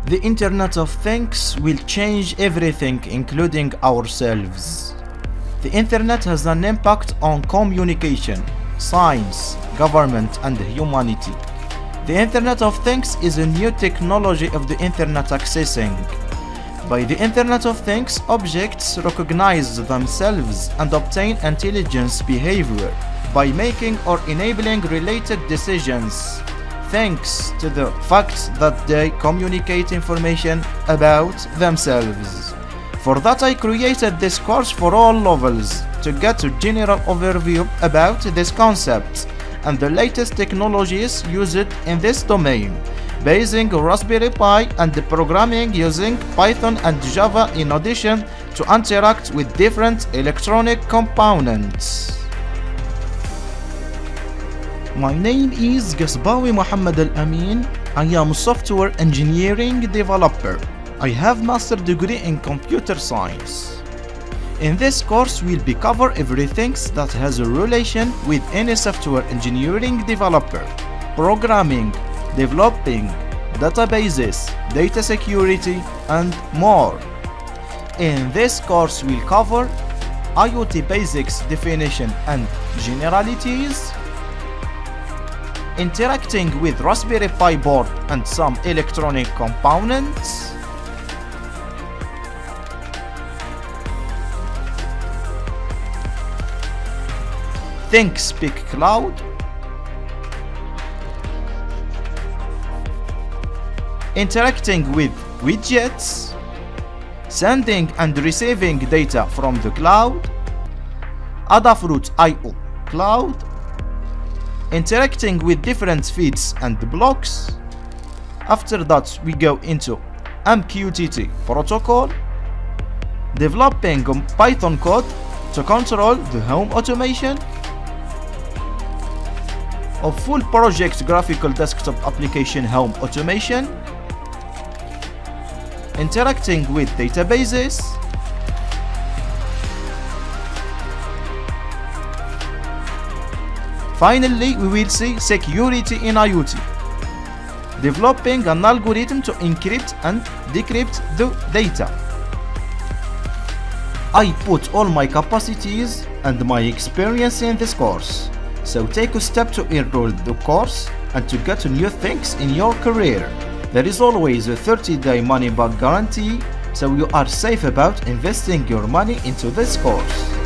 The Internet of Things will change everything, including ourselves. The Internet has an impact on communication, science, government, and humanity. The Internet of Things is a new technology of the Internet accessing. By the Internet of Things, objects recognize themselves and obtain intelligence behavior by making or enabling related decisions, thanks to the fact that they communicate information about themselves. For that, I created this course for all levels to get a general overview about this concept and the latest technologies used in this domain, basing Raspberry Pi and programming using Python and Java, in addition to interact with different electronic components. My name is Gasbawi Mohammed Al-Amin. I am a software engineering developer. I have master degree in computer science. In this course, we'll be cover everything that has a relation with any software engineering developer, programming, developing, databases, data security, and more. In this course, we'll cover IoT Basics definition and generalities, interacting with Raspberry Pi board and some electronic components, ThingSpeak Cloud, interacting with widgets, sending and receiving data from the cloud, Adafruit-IO Cloud, interacting with different feeds and blocks. After that, we go into MQTT Protocol, developing Python code to control the home automation, a full project graphical desktop application home automation, interacting with databases, finally we will see security in IoT, developing an algorithm to encrypt and decrypt the data. I put all my capacities and my experience in this course, so take a step to enroll the course and to get new things in your career. There is always a 30-day money back guarantee, so you are safe about investing your money into this course.